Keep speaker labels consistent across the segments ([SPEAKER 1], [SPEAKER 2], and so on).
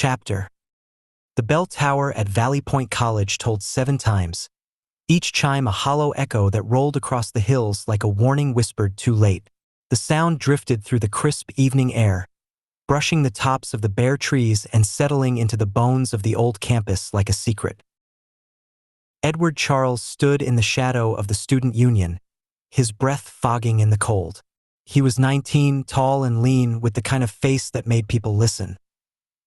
[SPEAKER 1] Chapter. The bell tower at Valley Point College tolled 7 times, each chime a hollow echo that rolled across the hills like a warning whispered too late. The sound drifted through the crisp evening air, brushing the tops of the bare trees and settling into the bones of the old campus like a secret. Edward Charles stood in the shadow of the student union, his breath fogging in the cold. He was 19, tall and lean, with the kind of face that made people listen.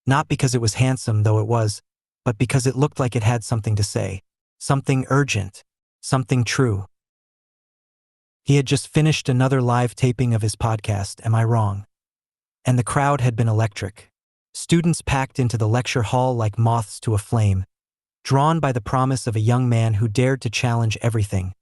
[SPEAKER 1] Not because it was handsome, though it was, but because it looked like it had something to say. Something urgent. Something true. He had just finished another live taping of his podcast, Am I Wrong? And the crowd had been electric. Students packed into the lecture hall like moths to a flame, drawn by the promise of a young man who dared to challenge everything.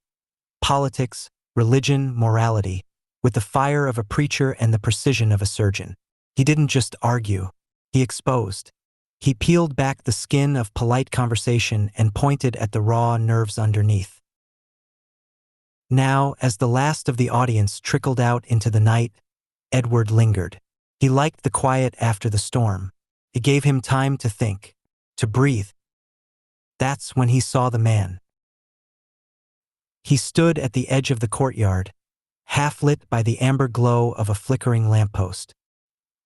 [SPEAKER 1] Politics, religion, morality, with the fire of a preacher and the precision of a surgeon. He didn't just argue. He exposed. He peeled back the skin of polite conversation and pointed at the raw nerves underneath. Now, as the last of the audience trickled out into the night, Edward lingered. He liked the quiet after the storm. It gave him time to think, to breathe. That's when he saw the man. He stood at the edge of the courtyard, half lit by the amber glow of a flickering lamppost.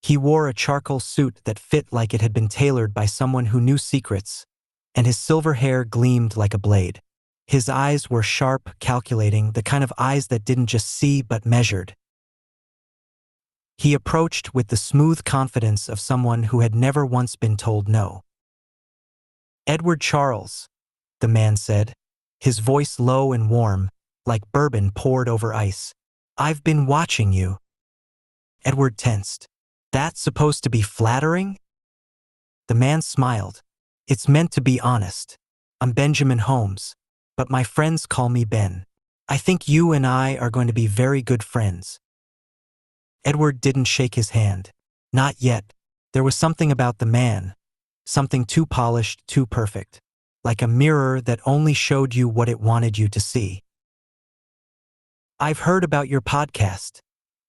[SPEAKER 1] He wore a charcoal suit that fit like it had been tailored by someone who knew secrets, and his silver hair gleamed like a blade. His eyes were sharp, calculating, the kind of eyes that didn't just see but measured. He approached with the smooth confidence of someone who had never once been told no. Edward Charles, the man said, his voice low and warm, like bourbon poured over ice. I've been watching you. Edward tensed. That's supposed to be flattering? The man smiled. It's meant to be honest. I'm Benjamin Holmes, but my friends call me Ben. I think you and I are going to be very good friends. Edward didn't shake his hand. Not yet. There was something about the man, something too polished, too perfect, like a mirror that only showed you what it wanted you to see. I've heard about your podcast,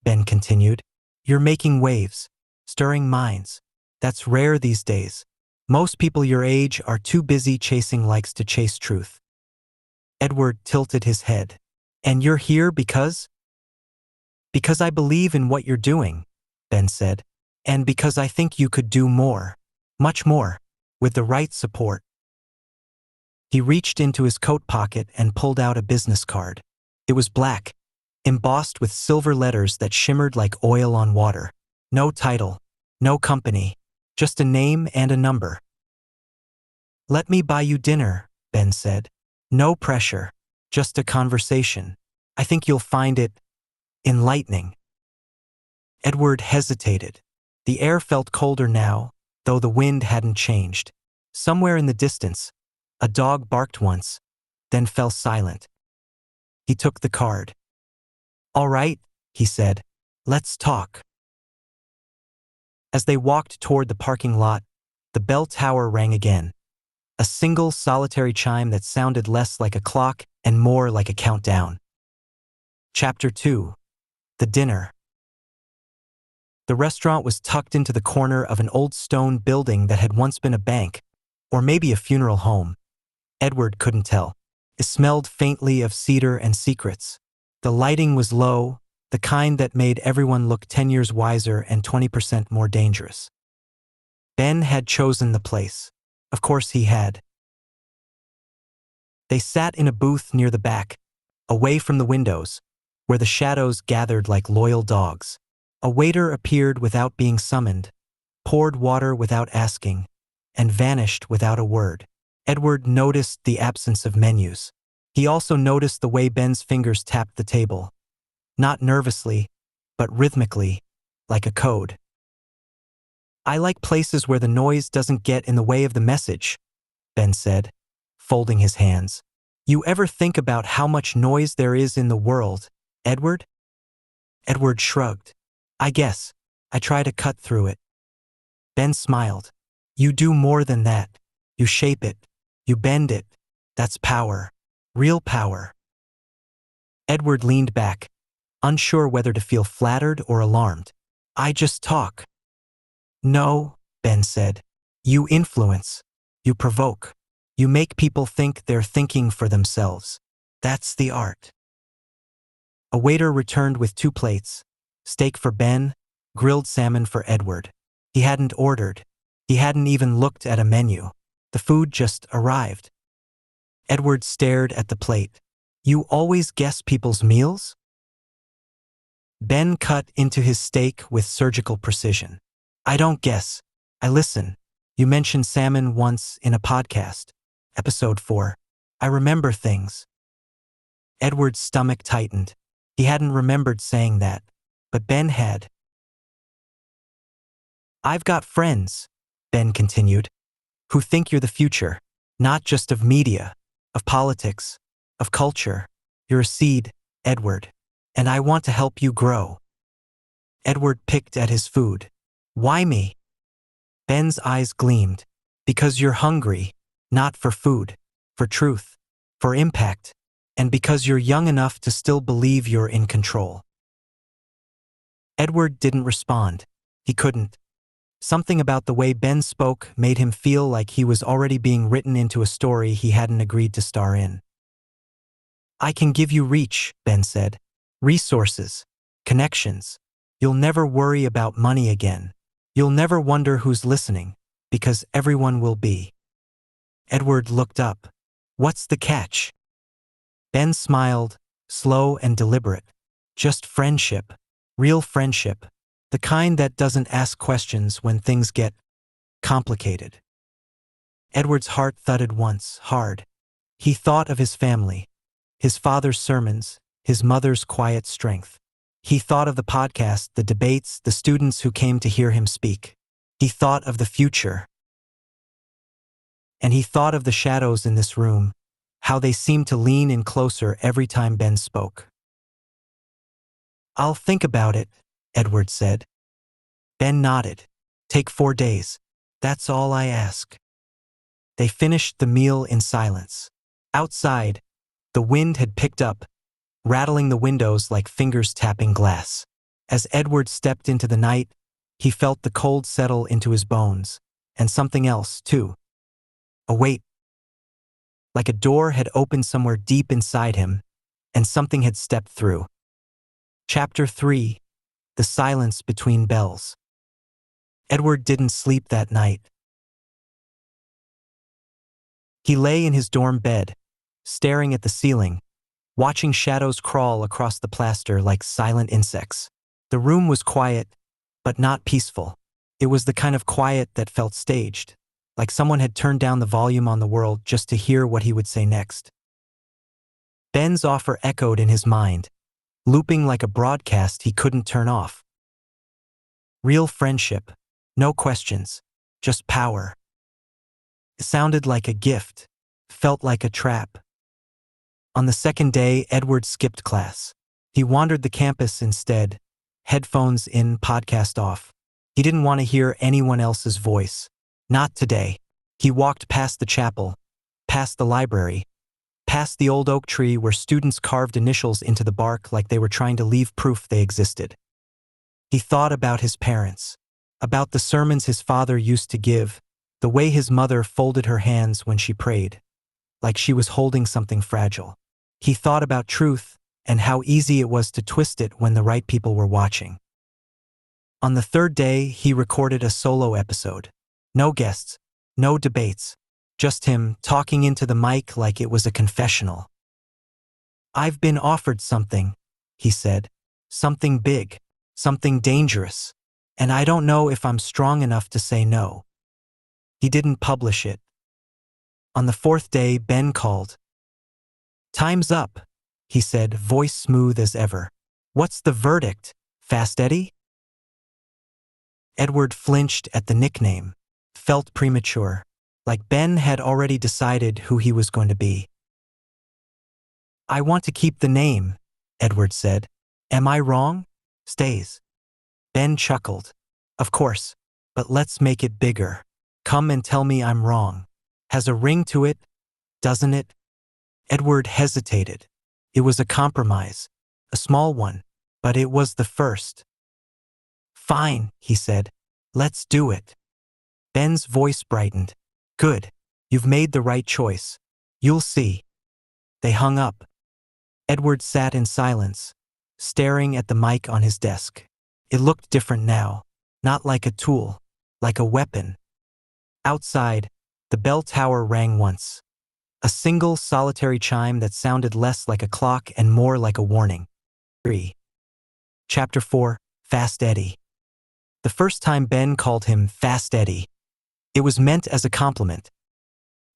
[SPEAKER 1] Ben continued. You're making waves, stirring minds. That's rare these days. Most people your age are too busy chasing likes to chase truth. Edward tilted his head. And you're here because? Because I believe in what you're doing, Ben said, and because I think you could do more, much more, with the right support. He reached into his coat pocket and pulled out a business card. It was black, embossed with silver letters that shimmered like oil on water. No title, no company, just a name and a number. Let me buy you dinner, Ben said. No pressure, just a conversation. I think you'll find it enlightening. Edward hesitated. The air felt colder now, though the wind hadn't changed. Somewhere in the distance, a dog barked once, then fell silent. He took the card. All right, he said. Let's talk. As they walked toward the parking lot, the bell tower rang again. A single solitary chime that sounded less like a clock and more like a countdown. Chapter 2. The Dinner. The restaurant was tucked into the corner of an old stone building that had once been a bank, or maybe a funeral home. Edward couldn't tell. It smelled faintly of cedar and secrets. The lighting was low, the kind that made everyone look 10 years wiser and 20% more dangerous. Ben had chosen the place. Of course he had. They sat in a booth near the back, away from the windows, where the shadows gathered like loyal dogs. A waiter appeared without being summoned, poured water without asking, and vanished without a word. Edward noticed the absence of menus. He also noticed the way Ben's fingers tapped the table. Not nervously, but rhythmically, like a code. I like places where the noise doesn't get in the way of the message, Ben said, folding his hands. You ever think about how much noise there is in the world, Edward? Edward shrugged. I guess. I try to cut through it. Ben smiled. You do more than that. You shape it. You bend it. That's power. Real power. Edward leaned back, unsure whether to feel flattered or alarmed. I just talk. No, Ben said. You influence. You provoke. You make people think they're thinking for themselves. That's the art. A waiter returned with 2 plates, steak for Ben, grilled salmon for Edward. He hadn't ordered. He hadn't even looked at a menu. The food just arrived. Edward stared at the plate. You always guess people's meals? Ben cut into his steak with surgical precision. I don't guess. I listen. You mentioned salmon once in a podcast. Episode 4. I remember things. Edward's stomach tightened. He hadn't remembered saying that, but Ben had. I've got friends, Ben continued, who think you're the future, not just of media, of politics, of culture. You're a seed, Edward, and I want to help you grow. Edward picked at his food. Why me? Ben's eyes gleamed. Because you're hungry, not for food, for truth, for impact, and because you're young enough to still believe you're in control. Edward didn't respond. He couldn't. Something about the way Ben spoke made him feel like he was already being written into a story he hadn't agreed to star in. I can give you reach, Ben said. Resources, connections. You'll never worry about money again. You'll never wonder who's listening, because everyone will be. Edward looked up. What's the catch? Ben smiled, slow and deliberate. Just friendship, real friendship, the kind that doesn't ask questions when things get complicated. Edward's heart thudded once, hard. He thought of his family, his father's sermons, his mother's quiet strength. He thought of the podcast, the debates, the students who came to hear him speak. He thought of the future. And he thought of the shadows in this room, how they seemed to lean in closer every time Ben spoke. I'll think about it, Edward said. Ben nodded. Take 4 days. That's all I ask. They finished the meal in silence. Outside, the wind had picked up, rattling the windows like fingers tapping glass. As Edward stepped into the night, he felt the cold settle into his bones, and something else, too. A weight. Like a door had opened somewhere deep inside him, and something had stepped through. Chapter 3. The Silence Between Bells. Edward didn't sleep that night. He lay in his dorm bed, staring at the ceiling, watching shadows crawl across the plaster like silent insects. The room was quiet, but not peaceful. It was the kind of quiet that felt staged, like someone had turned down the volume on the world just to hear what he would say next. Ben's offer echoed in his mind, looping like a broadcast he couldn't turn off. Real friendship, no questions, just power. It sounded like a gift, felt like a trap. On the second day, Edward skipped class. He wandered the campus instead, headphones in, podcast off. He didn't want to hear anyone else's voice. Not today. He walked past the chapel, past the library, past the old oak tree where students carved initials into the bark like they were trying to leave proof they existed. He thought about his parents, about the sermons his father used to give, the way his mother folded her hands when she prayed, like she was holding something fragile. He thought about truth and how easy it was to twist it when the right people were watching. On the third day, he recorded a solo episode. No guests, no debates, just him talking into the mic like it was a confessional. I've been offered something, he said. Something big, something dangerous, and I don't know if I'm strong enough to say no. He didn't publish it. On the fourth day, Ben called. Time's up, he said, voice smooth as ever. What's the verdict, Fast Eddie? Edward flinched at the nickname. Felt premature, like Ben had already decided who he was going to be. I want to keep the name, Edward said. Am I wrong? Stays. Ben chuckled. Of course, but let's make it bigger. Come and tell me I'm wrong. Has a ring to it, doesn't it? Edward hesitated. It was a compromise, a small one, but it was the first. Fine, he said. Let's do it. Ben's voice brightened. Good. You've made the right choice. You'll see. They hung up. Edward sat in silence, staring at the mic on his desk. It looked different now, not like a tool, like a weapon. Outside, the bell tower rang once. A single solitary chime that sounded less like a clock and more like a warning. 3. Chapter 4, Fast Eddie. The first time Ben called him Fast Eddie, it was meant as a compliment.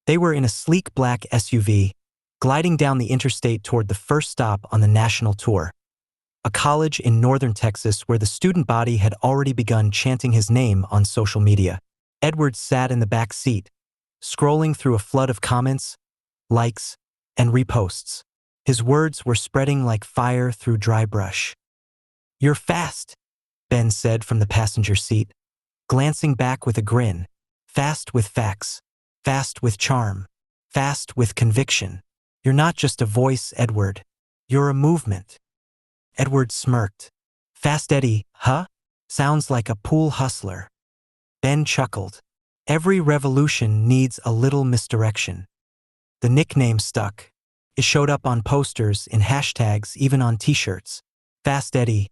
[SPEAKER 1] They were in a sleek black SUV, gliding down the interstate toward the first stop on the national tour, a college in northern Texas where the student body had already begun chanting his name on social media. Edward sat in the back seat, scrolling through a flood of comments, likes, and reposts. His words were spreading like fire through dry brush. "You're fast," Ben said from the passenger seat, glancing back with a grin. "Fast with facts, fast with charm, fast with conviction. You're not just a voice, Edward. You're a movement." Edward smirked. "Fast Eddie, huh? Sounds like a pool hustler." Ben chuckled. Every revolution needs a little misdirection. The nickname stuck. It showed up on posters, in hashtags, even on t-shirts. Fast Eddie,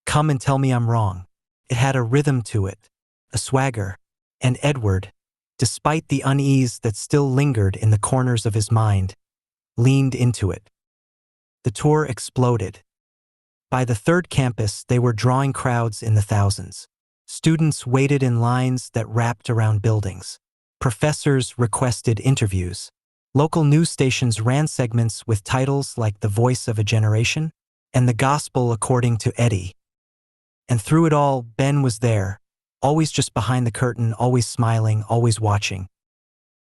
[SPEAKER 1] come and tell me I'm wrong. It had a rhythm to it, a swagger. And Edward, despite the unease that still lingered in the corners of his mind, leaned into it. The tour exploded. By the third campus, they were drawing crowds in the thousands. Students waited in lines that wrapped around buildings. Professors requested interviews. Local news stations ran segments with titles like The Voice of a Generation and The Gospel According to Eddie. And through it all, Ben was there, always just behind the curtain, always smiling, always watching.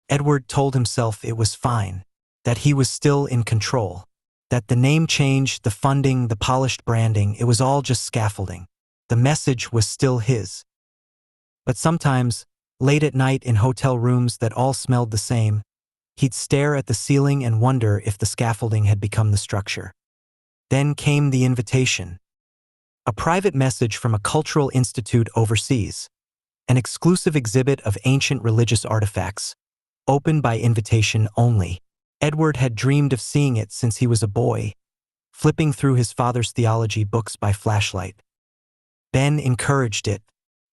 [SPEAKER 1] Edward told himself it was fine, that he was still in control, that the name change, the funding, the polished branding, it was all just scaffolding. The message was still his. But sometimes, late at night in hotel rooms that all smelled the same, he'd stare at the ceiling and wonder if the scaffolding had become the structure. Then came the invitation. A private message from a cultural institute overseas. An exclusive exhibit of ancient religious artifacts, open by invitation only. Edward had dreamed of seeing it since he was a boy, flipping through his father's theology books by flashlight. Ben encouraged it.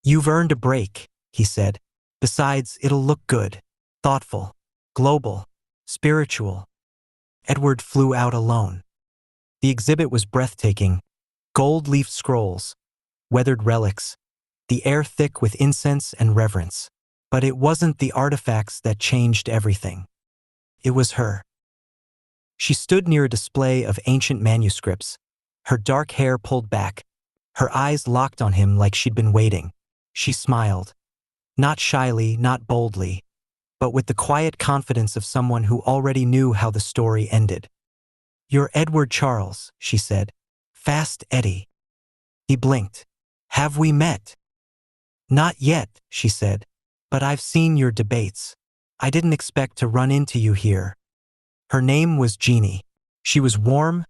[SPEAKER 1] "You've earned a break," he said. "Besides, it'll look good, thoughtful, global, spiritual." Edward flew out alone. The exhibit was breathtaking. Gold-leaf scrolls, weathered relics, the air thick with incense and reverence. But it wasn't the artifacts that changed everything. It was her. She stood near a display of ancient manuscripts, her dark hair pulled back, her eyes locked on him like she'd been waiting. She smiled. Not shyly, not boldly, but with the quiet confidence of someone who already knew how the story ended. "You're Edward Charles," she said. "Fast Eddie." He blinked. "Have we met?" "Not yet," she said, "but I've seen your debates. I didn't expect to run into you here." Her name was Jeannie. She was warm,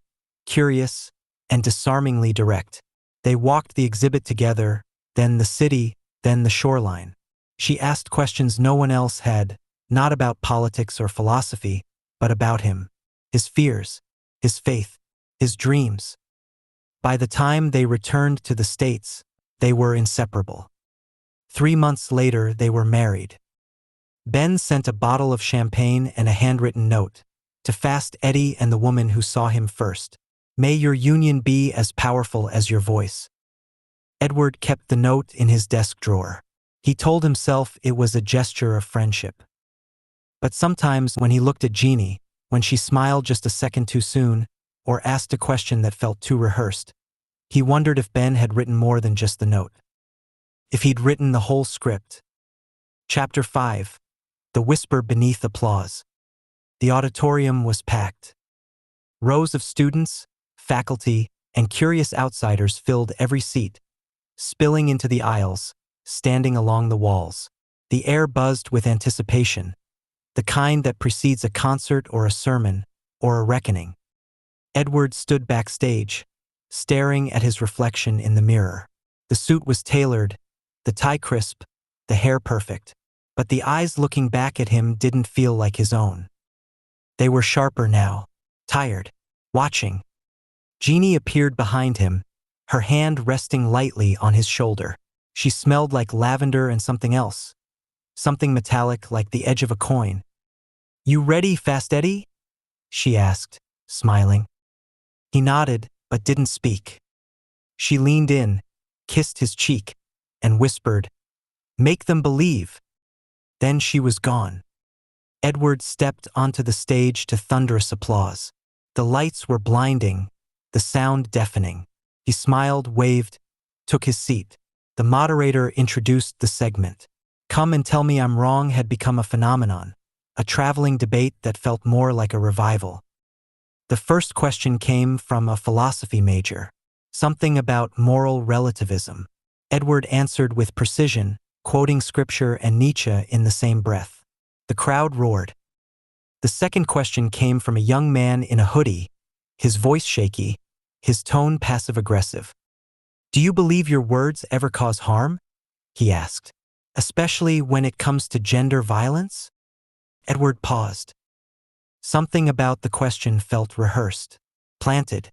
[SPEAKER 1] curious, and disarmingly direct. They walked the exhibit together, then the city, then the shoreline. She asked questions no one else had, not about politics or philosophy, but about him, his fears, his faith, his dreams. By the time they returned to the States, they were inseparable. 3 months later, they were married. Ben sent a bottle of champagne and a handwritten note to Fast Eddie and the woman who saw him first. "May your union be as powerful as your voice." Edward kept the note in his desk drawer. He told himself it was a gesture of friendship. But sometimes when he looked at Jeannie, when she smiled just a second too soon, or asked a question that felt too rehearsed, he wondered if Ben had written more than just the note. If he'd written the whole script. Chapter 5. The Whisper Beneath Applause. The auditorium was packed. Rows of students, faculty, and curious outsiders filled every seat, spilling into the aisles, standing along the walls. The air buzzed with anticipation, the kind that precedes a concert or a sermon or a reckoning. Edward stood backstage, staring at his reflection in the mirror. The suit was tailored, the tie crisp, the hair perfect. but the eyes looking back at him didn't feel like his own. They were sharper now, tired, watching. Jeannie appeared behind him, her hand resting lightly on his shoulder. She smelled like lavender and something else, something metallic like the edge of a coin. "You ready, Fast Eddie?" she asked, smiling. He nodded, but didn't speak. She leaned in, kissed his cheek, and whispered, "Make them believe." Then she was gone. Edward stepped onto the stage to thunderous applause. The lights were blinding, the sound deafening. He smiled, waved, took his seat. The moderator introduced the segment. "Come and Tell Me I'm Wrong" had become a phenomenon, a traveling debate that felt more like a revival. The first question came from a philosophy major, something about moral relativism. Edward answered with precision, quoting scripture and Nietzsche in the same breath. The crowd roared. The second question came from a young man in a hoodie, his voice shaky, his tone passive-aggressive. "Do you believe your words ever cause harm?" he asked. "Especially when it comes to gender violence?" Edward paused. Something about the question felt rehearsed, planted.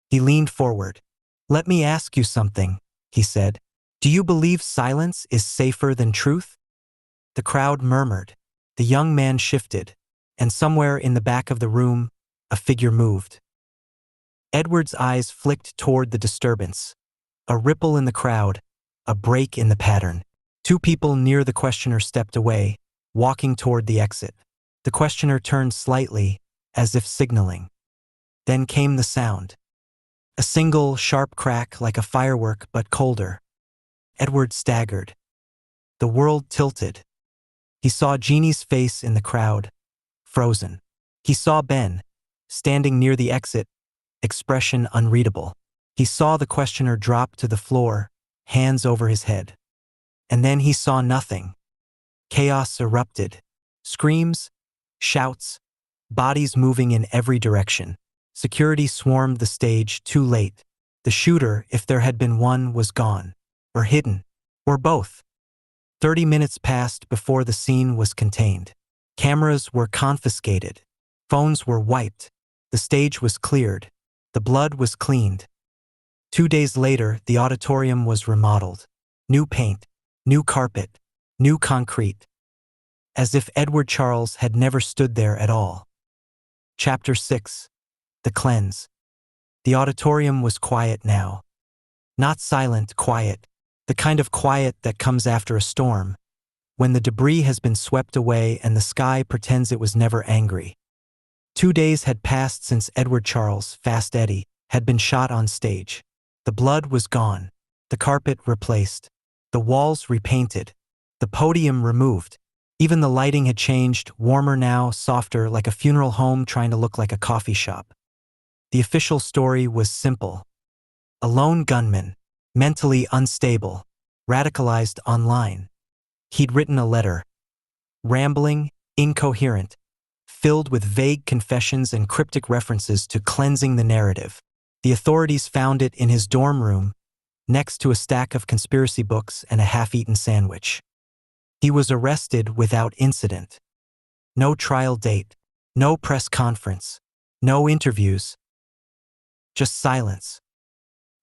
[SPEAKER 1] He leaned forward. "Let me ask you something," he said. "Do you believe silence is safer than truth?" The crowd murmured. The young man shifted, and somewhere in the back of the room, a figure moved. Edward's eyes flicked toward the disturbance. A ripple in the crowd, a break in the pattern. Two people near the questioner stepped away, walking toward the exit. The questioner turned slightly, as if signaling. Then came the sound. A single, sharp crack like a firework, but colder. Edward staggered. The world tilted. He saw Jeannie's face in the crowd, frozen. He saw Ben, standing near the exit, expression unreadable. He saw the questioner drop to the floor, hands over his head. And then he saw nothing. Chaos erupted. Screams, shouts, bodies moving in every direction. Security swarmed the stage too late. The shooter, if there had been one, was gone. Or hidden. Or both. 30 minutes passed before the scene was contained. Cameras were confiscated. Phones were wiped. The stage was cleared. The blood was cleaned. 2 days later, the auditorium was remodeled. New paint, new carpet, new concrete. As if Edward Charles had never stood there at all. Chapter 6. The Cleanse. The auditorium was quiet now. Not silent, quiet. The kind of quiet that comes after a storm, when the debris has been swept away and the sky pretends it was never angry. 2 days had passed since Edward Charles, Fast Eddie, had been shot on stage. The blood was gone, the carpet replaced, the walls repainted, the podium removed. Even the lighting had changed, warmer now, softer, like a funeral home trying to look like a coffee shop. The official story was simple. A lone gunman, mentally unstable, radicalized online. He'd written a letter. Rambling, incoherent, filled with vague confessions and cryptic references to cleansing the narrative. The authorities found it in his dorm room, next to a stack of conspiracy books and a half-eaten sandwich. He was arrested without incident. No trial date, no press conference, no interviews. Just silence.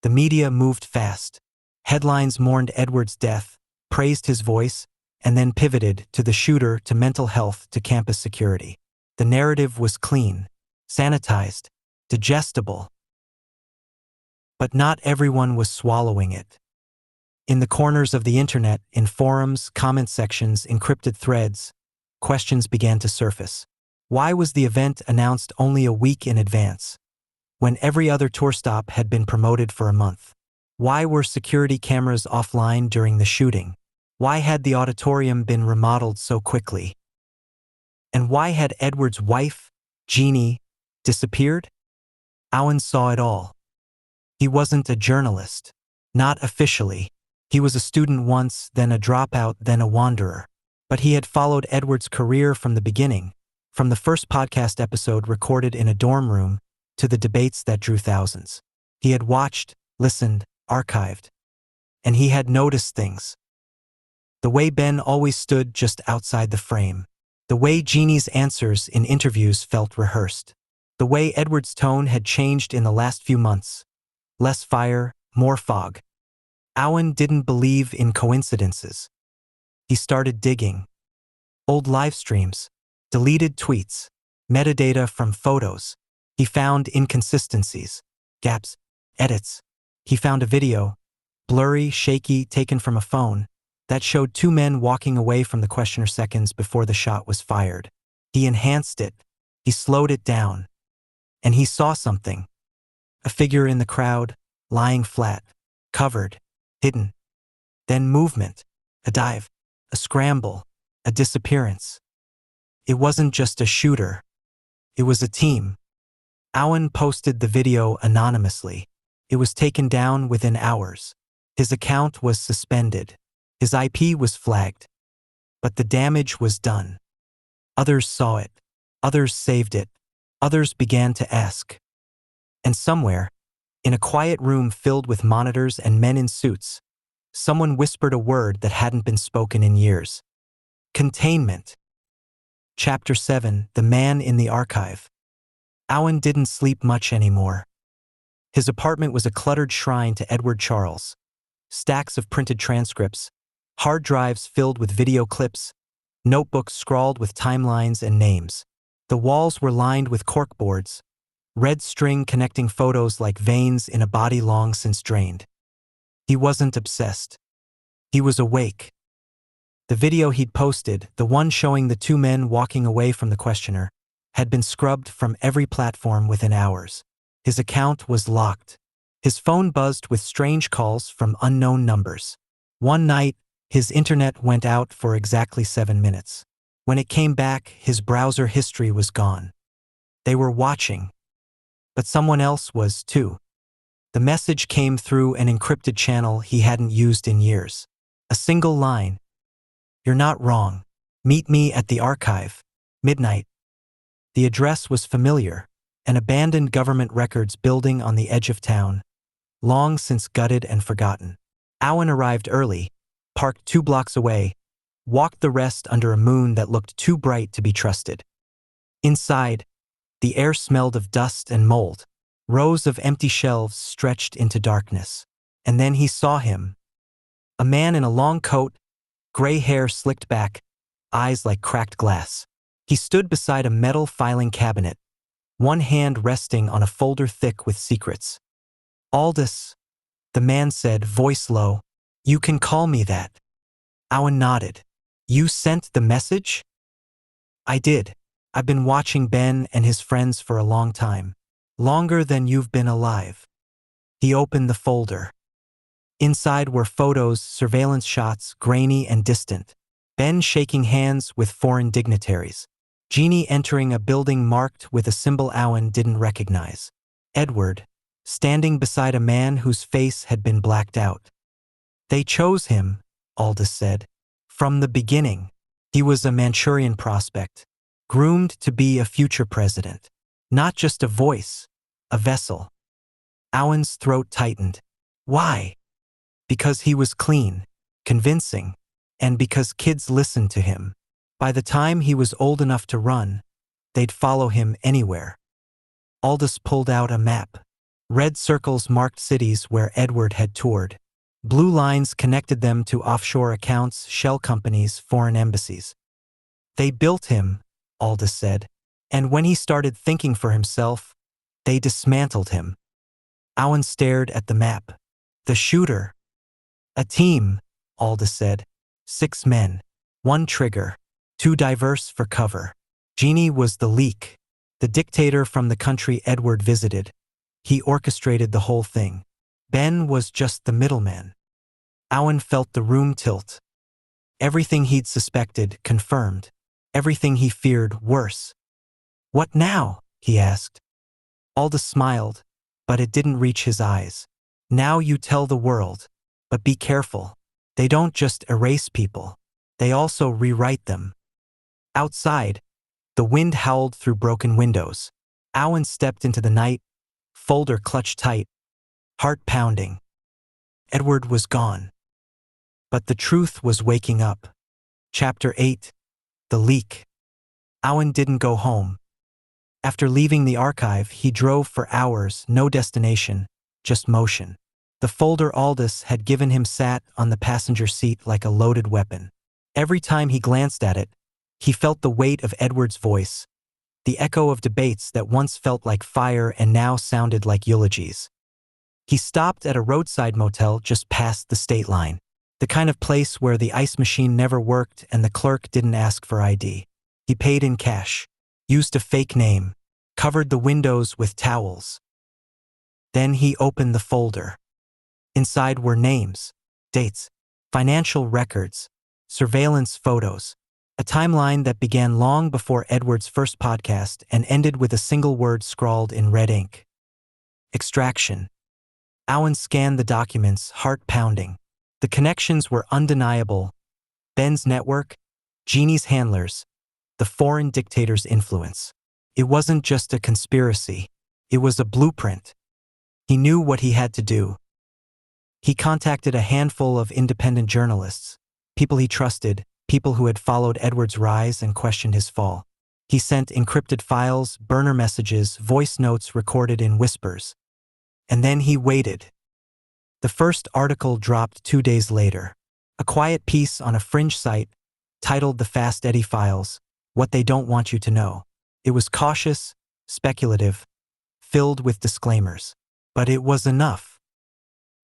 [SPEAKER 1] The media moved fast. Headlines mourned Edward's death, praised his voice, and then pivoted to the shooter, to mental health, to campus security. The narrative was clean, sanitized, digestible. But not everyone was swallowing it. In the corners of the internet, in forums, comment sections, encrypted threads, questions began to surface. Why was the event announced only a week in advance, when every other tour stop had been promoted for a month? Why were security cameras offline during the shooting? Why had the auditorium been remodeled so quickly? And why had Edward's wife, Jeannie, disappeared? Owen saw it all. He wasn't a journalist. Not officially. He was a student once, then a dropout, then a wanderer. But he had followed Edward's career from the beginning, from the first podcast episode recorded in a dorm room to the debates that drew thousands. He had watched, listened, archived. And he had noticed things. The way Ben always stood just outside the frame. The way Jeannie's answers in interviews felt rehearsed. The way Edward's tone had changed in the last few months. Less fire, more fog. Owen didn't believe in coincidences. He started digging. Old live streams, deleted tweets, metadata from photos. He found inconsistencies, gaps, edits. He found a video, blurry, shaky, taken from a phone, that showed two men walking away from the questioner seconds before the shot was fired. He enhanced it. He slowed it down. And he saw something. A figure in the crowd, lying flat, covered, hidden. Then movement, a dive, a scramble, a disappearance. It wasn't just a shooter. It was a team. Owen posted the video anonymously. It was taken down within hours. His account was suspended. His IP was flagged. But the damage was done. Others saw it. Others saved it. Others began to ask. And somewhere, in a quiet room filled with monitors and men in suits, someone whispered a word that hadn't been spoken in years. Containment. Chapter 7, The Man in the Archive. Owen didn't sleep much anymore. His apartment was a cluttered shrine to Edward Charles. Stacks of printed transcripts, hard drives filled with video clips, notebooks scrawled with timelines and names. The walls were lined with corkboards, red string connecting photos like veins in a body long since drained. He wasn't obsessed. He was awake. The video he'd posted, the one showing the two men walking away from the questioner, had been scrubbed from every platform within hours. His account was locked. His phone buzzed with strange calls from unknown numbers. One night, his internet went out for exactly 7 minutes. When it came back, his browser history was gone. They were watching. But someone else was too. The message came through an encrypted channel he hadn't used in years. A single line. "You're not wrong. Meet me at the archive. Midnight." The address was familiar. An abandoned government records building on the edge of town, long since gutted and forgotten. Owen arrived early, parked 2 blocks away, walked the rest under a moon that looked too bright to be trusted. Inside, the air smelled of dust and mold. Rows of empty shelves stretched into darkness. And then he saw him. A man in a long coat, gray hair slicked back, eyes like cracked glass. He stood beside a metal filing cabinet, one hand resting on a folder thick with secrets. "Aldous," the man said, voice low. "You can call me that." Owen nodded. "You sent the message?" "I did. I've been watching Ben and his friends for a long time. Longer than you've been alive." He opened the folder. Inside were photos, surveillance shots, grainy and distant. Ben shaking hands with foreign dignitaries. Jeannie entering a building marked with a symbol Owen didn't recognize. Edward, standing beside a man whose face had been blacked out. "They chose him," Aldous said. "From the beginning. He was a Manchurian prospect, groomed to be a future president. Not just a voice, a vessel." Owen's throat tightened. Why? Because he was clean, convincing, and because kids listened to him. By the time he was old enough to run, they'd follow him anywhere. Aldous pulled out a map. Red circles marked cities where Edward had toured. Blue lines connected them to offshore accounts, shell companies, foreign embassies. "They built him," Aldous said, "and when he started thinking for himself, they dismantled him." Owen stared at the map. "The shooter." "A team," Aldous said. 6 men. 1 trigger. 2 diverse for cover. Jeannie was the leak. The dictator from the country Edward visited. He orchestrated the whole thing. Ben was just the middleman. Owen felt the room tilt. Everything he'd suspected, confirmed. Everything he feared, worse. "What now?" he asked. Aldous smiled, but it didn't reach his eyes. "Now you tell the world. But be careful. They don't just erase people. They also rewrite them." Outside, the wind howled through broken windows. Owen stepped into the night, folder clutched tight, heart pounding. Edward was gone. But the truth was waking up. Chapter 8. The Leak. Owen didn't go home. After leaving the archive, he drove for hours, no destination, just motion. The folder Aldous had given him sat on the passenger seat like a loaded weapon. Every time he glanced at it, he felt the weight of Edward's voice, the echo of debates that once felt like fire and now sounded like eulogies. He stopped at a roadside motel just past the state line, the kind of place where the ice machine never worked and the clerk didn't ask for ID. He paid in cash, used a fake name, covered the windows with towels. Then he opened the folder. Inside were names, dates, financial records, surveillance photos, a timeline that began long before Edward's first podcast and ended with a single word scrawled in red ink. Extraction. Owen scanned the documents, heart pounding. The connections were undeniable. Ben's network, Jeannie's handlers, the foreign dictator's influence. It wasn't just a conspiracy. It was a blueprint. He knew what he had to do. He contacted a handful of independent journalists, people he trusted, people who had followed Edward's rise and questioned his fall. He sent encrypted files, burner messages, voice notes recorded in whispers. And then he waited. The first article dropped 2 days later. A quiet piece on a fringe site, titled The Fast Eddie Files, What They Don't Want You to Know. It was cautious, speculative, filled with disclaimers. But it was enough.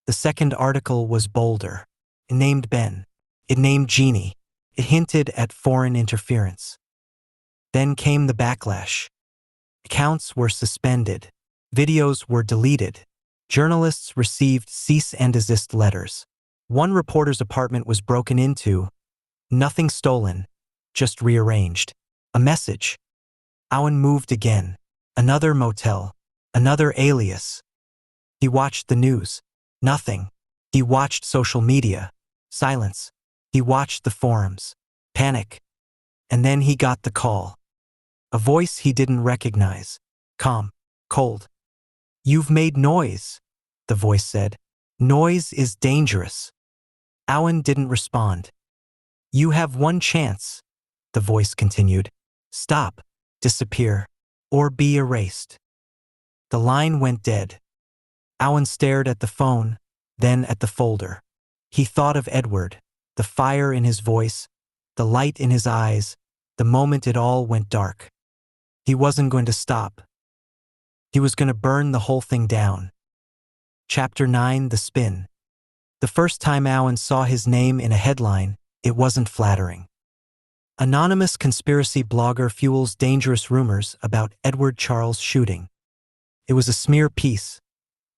[SPEAKER 1] The second article was bolder. It named Ben. It named Jeannie. It hinted at foreign interference. Then came the backlash. Accounts were suspended. Videos were deleted. Journalists received cease and desist letters. One reporter's apartment was broken into. Nothing stolen, just rearranged. A message. Owen moved again. Another motel. Another alias. He watched the news. Nothing. He watched social media. Silence. He watched the forums. Panic. And then he got the call. A voice he didn't recognize. Calm. Cold. "You've made noise," the voice said. "Noise is dangerous." Owen didn't respond. "You have one chance," the voice continued. "Stop, disappear, or be erased." The line went dead. Owen stared at the phone, then at the folder. He thought of Edward, the fire in his voice, the light in his eyes, the moment it all went dark. He wasn't going to stop. He was going to burn the whole thing down. Chapter 9. The Spin. The first time Owen saw his name in a headline, it wasn't flattering. Anonymous conspiracy blogger fuels dangerous rumors about Edward Charles shooting. It was a smear piece.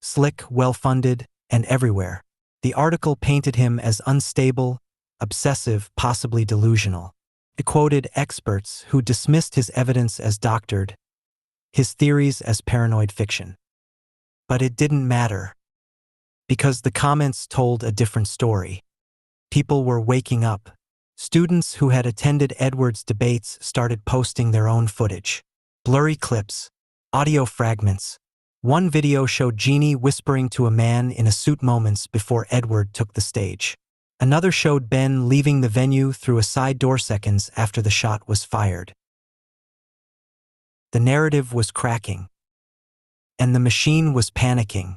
[SPEAKER 1] Slick, well-funded, and everywhere. The article painted him as unstable, obsessive, possibly delusional. It quoted experts who dismissed his evidence as doctored, his theories as paranoid fiction. But it didn't matter, because the comments told a different story. People were waking up. Students who had attended Edward's debates started posting their own footage. Blurry clips, audio fragments. One video showed Jeannie whispering to a man in a suit moments before Edward took the stage. Another showed Ben leaving the venue through a side door seconds after the shot was fired. The narrative was cracking. And the machine was panicking.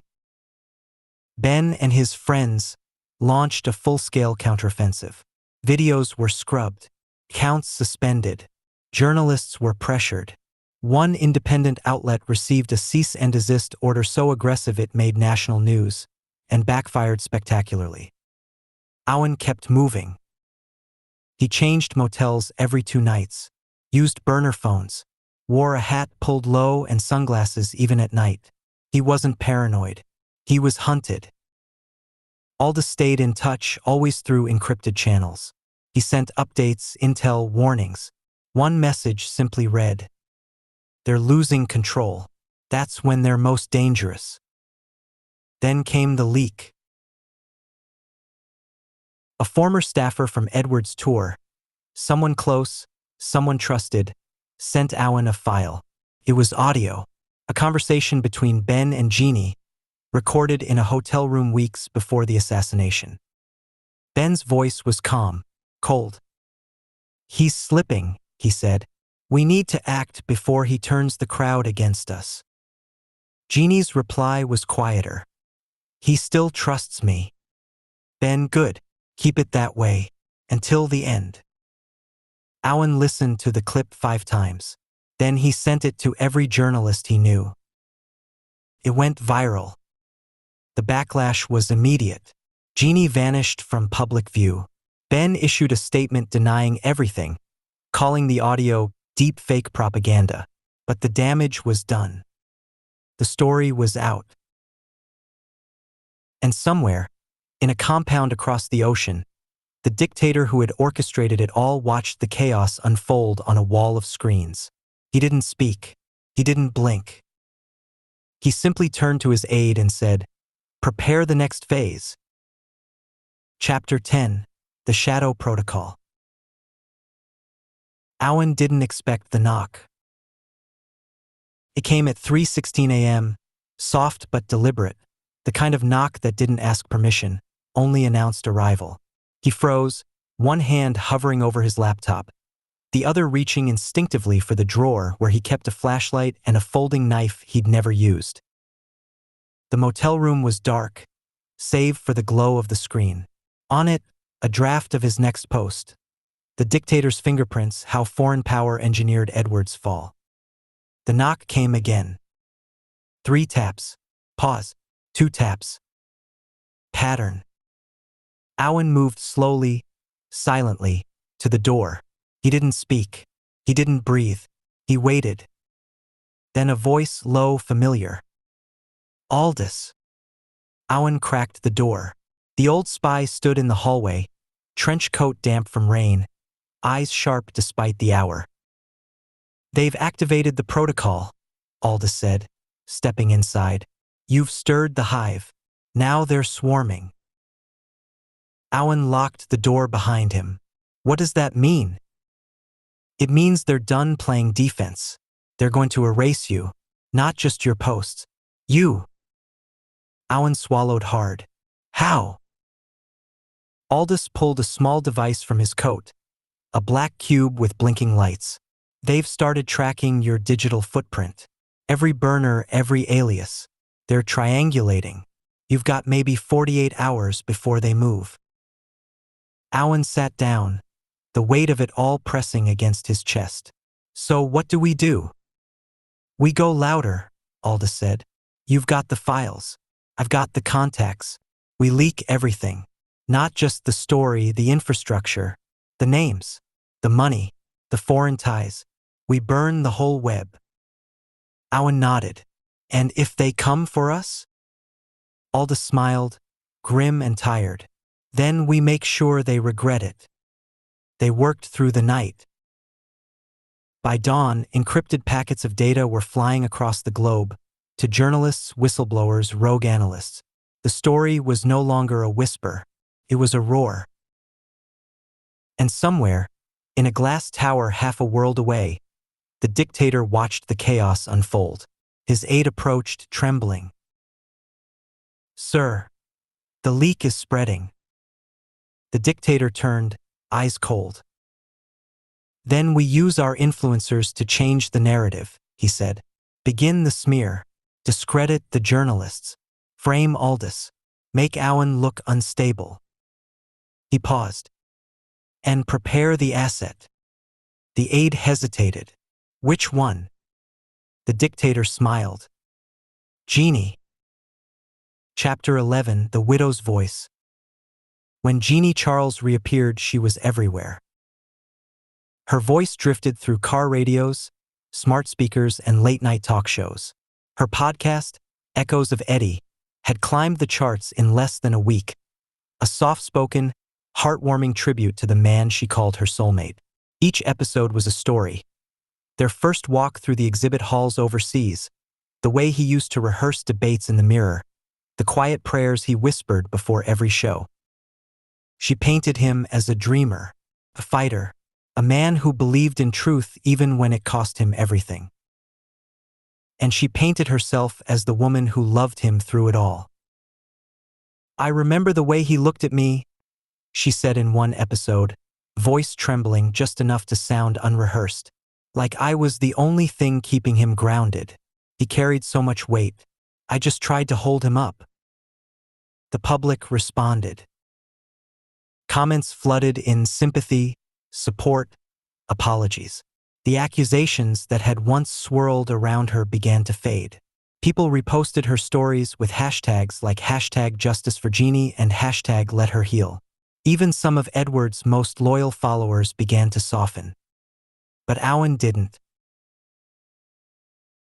[SPEAKER 1] Ben and his friends launched a full-scale counteroffensive. Videos were scrubbed. Accounts suspended. Journalists were pressured. One independent outlet received a cease and desist order so aggressive it made national news, and backfired spectacularly. Owen kept moving. He changed motels every 2 nights, used burner phones, wore a hat pulled low and sunglasses even at night. He wasn't paranoid. He was hunted. Aldous stayed in touch, always through encrypted channels. He sent updates, intel, warnings. One message simply read, "They're losing control. That's when they're most dangerous." Then came the leak. A former staffer from Edward's tour, someone close, someone trusted, sent Owen a file. It was audio, a conversation between Ben and Jeannie, recorded in a hotel room weeks before the assassination. Ben's voice was calm, cold. "He's slipping," he said. "We need to act before he turns the crowd against us." Jeannie's reply was quieter. "He still trusts me." "Ben, good. Keep it that way. Until the end." Owen listened to the clip 5 times. Then he sent it to every journalist he knew. It went viral. The backlash was immediate. Jeannie vanished from public view. Ben issued a statement denying everything, calling the audio deep fake propaganda. But the damage was done. The story was out. And somewhere, in a compound across the ocean, the dictator who had orchestrated it all watched the chaos unfold on a wall of screens. He didn't speak. He didn't blink. He simply turned to his aide and said, "Prepare the next phase." Chapter 10. The Shadow Protocol. Owen didn't expect the knock. It came at 3:16 a.m., soft but deliberate, the kind of knock that didn't ask permission, only announced arrival. He froze, one hand hovering over his laptop, the other reaching instinctively for the drawer where he kept a flashlight and a folding knife he'd never used. The motel room was dark, save for the glow of the screen. On it, a draft of his next post. The dictator's fingerprints, how foreign power engineered Edward's fall. The knock came again. 3 taps. Pause. 2 taps. Pattern. Owen moved slowly, silently, to the door. He didn't speak. He didn't breathe. He waited. Then a voice, low, familiar. "Aldous." Owen cracked the door. The old spy stood in the hallway, trench coat damp from rain, eyes sharp despite the hour. "They've activated the protocol," Aldous said, stepping inside. "You've stirred the hive. Now they're swarming." Owen locked the door behind him. "What does that mean?" "It means they're done playing defense. They're going to erase you, not just your posts. You." Owen swallowed hard. "How?" Aldous pulled a small device from his coat, a black cube with blinking lights. "They've started tracking your digital footprint. Every burner, every alias. They're triangulating. You've got maybe 48 hours before they move." Owen sat down, the weight of it all pressing against his chest. "So what do we do?" "We go louder," Aldous said. "You've got the files. I've got the contacts. We leak everything. Not just the story, the infrastructure, the names, the money, the foreign ties. We burn the whole web." Owen nodded. "And if they come for us?" Aldous smiled, grim and tired. "Then we make sure they regret it." They worked through the night. By dawn, encrypted packets of data were flying across the globe, to journalists, whistleblowers, rogue analysts. The story was no longer a whisper. It was a roar. And somewhere, in a glass tower half a world away, the dictator watched the chaos unfold. His aide approached, trembling. "Sir, the leak is spreading." The dictator turned, eyes cold. "Then we use our influencers to change the narrative," he said. "Begin the smear. Discredit the journalists. Frame Aldous. Make Owen look unstable." He paused. "And prepare the asset." The aide hesitated. "Which one?" The dictator smiled. "Jeannie." Chapter 11. The Widow's Voice. When Jeannie Charles reappeared, she was everywhere. Her voice drifted through car radios, smart speakers, and late-night talk shows. Her podcast, Echoes of Eddie, had climbed the charts in less than a week, a soft-spoken, heartwarming tribute to the man she called her soulmate. Each episode was a story. Their first walk through the exhibit halls overseas, the way he used to rehearse debates in the mirror, the quiet prayers he whispered before every show. She painted him as a dreamer, a fighter, a man who believed in truth even when it cost him everything. And she painted herself as the woman who loved him through it all. "I remember the way he looked at me," she said in one episode, voice trembling just enough to sound unrehearsed. Like I was the only thing keeping him grounded. He carried so much weight. I just tried to hold him up. The public responded. Comments flooded in sympathy, support, apologies. The accusations that had once swirled around her began to fade. People reposted her stories with hashtags like #JusticeForJeannie and #LetHerHeal. Even some of Edward's most loyal followers began to soften. But Owen didn't.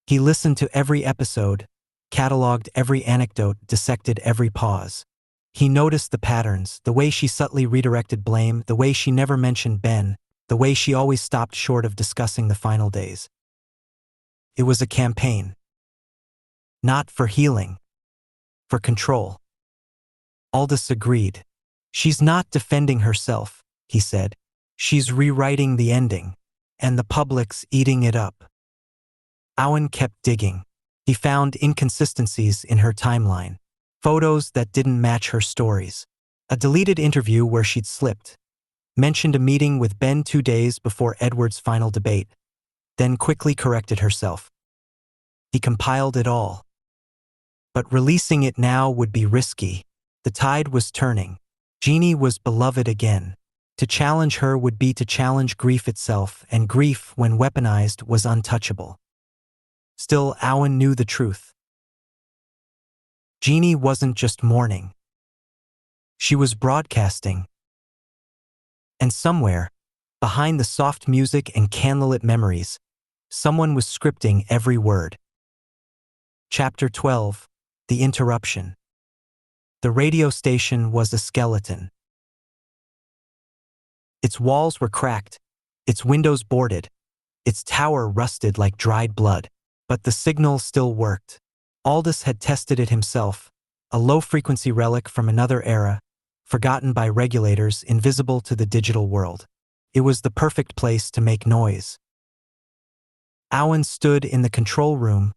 [SPEAKER 1] He listened to every episode, cataloged every anecdote, dissected every pause. He noticed the patterns, the way she subtly redirected blame, the way she never mentioned Ben, the way she always stopped short of discussing the final days. It was a campaign. Not for healing. For control. Aldous agreed. She's not defending herself, he said. She's rewriting the ending. And the public's eating it up. Owen kept digging. He found inconsistencies in her timeline. Photos that didn't match her stories. A deleted interview where she'd slipped. Mentioned a meeting with Ben 2 days before Edward's final debate. Then quickly corrected herself. He compiled it all. But releasing it now would be risky. The tide was turning. Jeannie was beloved again. To challenge her would be to challenge grief itself, and grief, when weaponized, was untouchable. Still, Owen knew the truth. Jeannie wasn't just mourning. She was broadcasting. And somewhere, behind the soft music and candlelit memories, someone was scripting every word. Chapter 12. The Interruption. The radio station was a skeleton. Its walls were cracked, its windows boarded, its tower rusted like dried blood. But the signal still worked. Aldous had tested it himself, a low-frequency relic from another era, forgotten by regulators, invisible to the digital world. It was the perfect place to make noise. Owen stood in the control room,